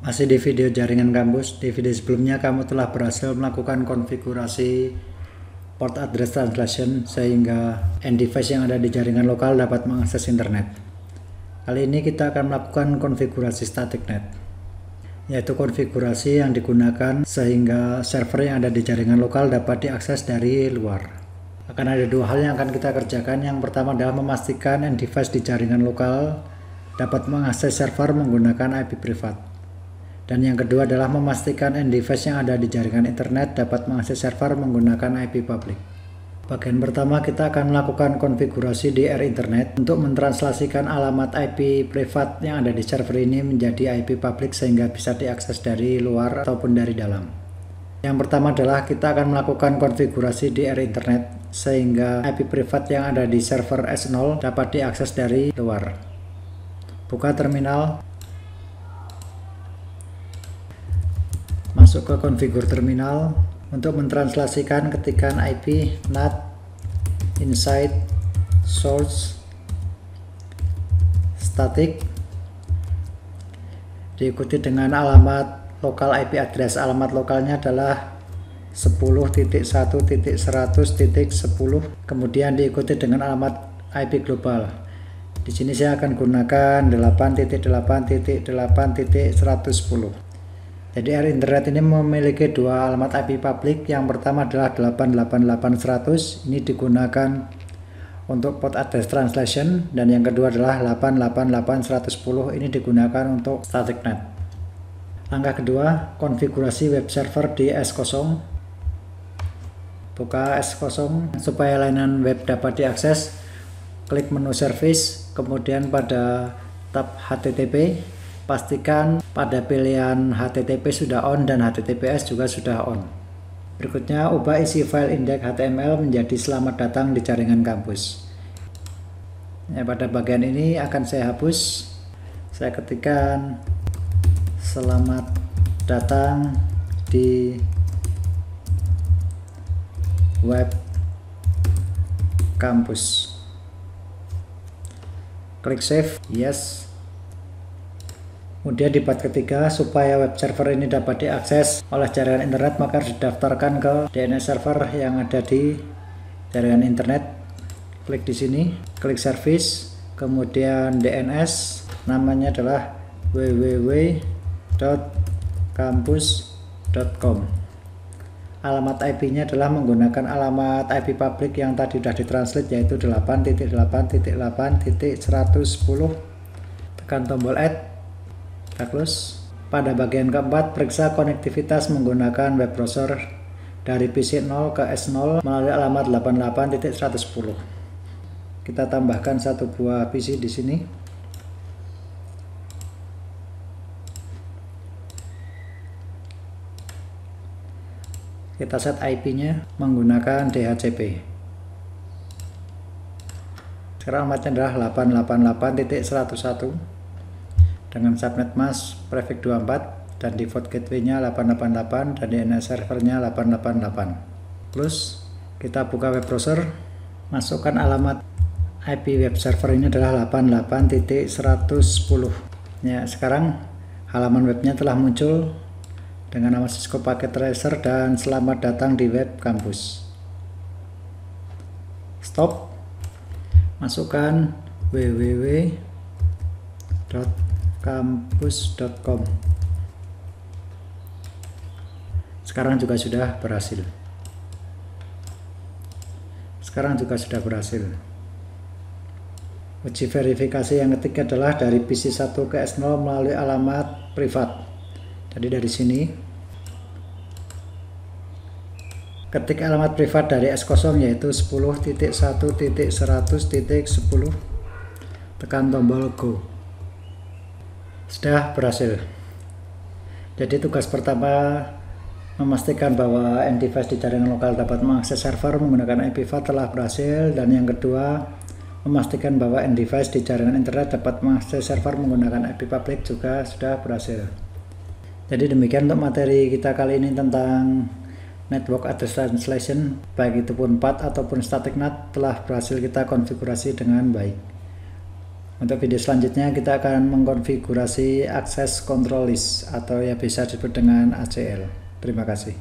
Masih di video jaringan kampus. Di video sebelumnya kamu telah berhasil melakukan konfigurasi port address translation sehingga end device yang ada di jaringan lokal dapat mengakses internet. Kali ini kita akan melakukan konfigurasi static net, yaitu konfigurasi yang digunakan sehingga server yang ada di jaringan lokal dapat diakses dari luar. Akan ada dua hal yang akan kita kerjakan. Yang pertama adalah memastikan end device di jaringan lokal dapat mengakses server menggunakan IP privat. Dan yang kedua adalah memastikan end device yang ada di jaringan internet dapat mengakses server menggunakan IP public. Bagian pertama kita akan melakukan konfigurasi di internet untuk mentranslasikan alamat IP privat yang ada di server ini menjadi IP public sehingga bisa diakses dari luar ataupun dari dalam. Yang pertama adalah kita akan melakukan konfigurasi di internet sehingga IP privat yang ada di server S0 dapat diakses dari luar. Buka terminal, masuk ke konfigur terminal. Untuk mentranslasikan ketikkan IP NAT inside source static diikuti dengan alamat lokal IP address. Alamat lokalnya adalah 10.1.100.10, kemudian diikuti dengan alamat IP global. Di sini saya akan gunakan 8.8.8.110. Jadi internet ini memiliki dua alamat IP public. Yang pertama adalah 888.100, ini digunakan untuk port address translation, dan yang kedua adalah 888.110, ini digunakan untuk static net. Langkah kedua, konfigurasi web server di S0. Buka S0 supaya layanan web dapat diakses. Klik menu service, kemudian pada tab HTTP. Pastikan pada pilihan HTTP sudah on dan HTTPS juga sudah on. Berikutnya, ubah isi file index HTML menjadi selamat datang di jaringan kampus. Ya, pada bagian ini akan saya hapus. Saya ketikkan selamat datang di web kampus. Klik save, yes. Kemudian di part ketiga, supaya web server ini dapat diakses oleh jaringan internet, maka harus didaftarkan ke DNS server yang ada di jaringan internet. Klik di sini, klik service, kemudian DNS, namanya adalah www.kampus.com. Alamat IP-nya adalah menggunakan alamat IP public yang tadi sudah ditranslate, yaitu 8.8.8.110. Tekan tombol add. Close. Pada bagian keempat, periksa konektivitas menggunakan web browser dari PC 0 ke S0 melalui alamat 88.110. Kita tambahkan satu buah PC di sini. Kita set IP-nya menggunakan DHCP. Sekarang alamatnya adalah 888.101. dengan subnet mask prefix 24 dan default gateway-nya 888 dan DNS servernya 888. Plus kita buka web browser, masukkan alamat IP web server ini adalah 88.110. Ya, sekarang halaman webnya telah muncul dengan nama Cisco Packet Tracer dan selamat datang di web kampus. Stop. Masukkan www.kampus.com. Sekarang juga sudah berhasil. Uji verifikasi yang ketiga adalah dari PC 1 ke S0 melalui alamat privat. Jadi dari sini ketik alamat privat dari S0 yaitu 10.1.100.10, tekan tombol go. Sudah berhasil. Jadi tugas pertama memastikan bahwa end device di jaringan lokal dapat mengakses server menggunakan IP privat telah berhasil, dan yang kedua memastikan bahwa end device di jaringan internet dapat mengakses server menggunakan IP public juga sudah berhasil. Jadi demikian untuk materi kita kali ini tentang network address translation, baik itu pun PAT ataupun static NAT telah berhasil kita konfigurasi dengan baik. Untuk video selanjutnya kita akan mengkonfigurasi akses control list atau yang bisa disebut dengan ACL. Terima kasih.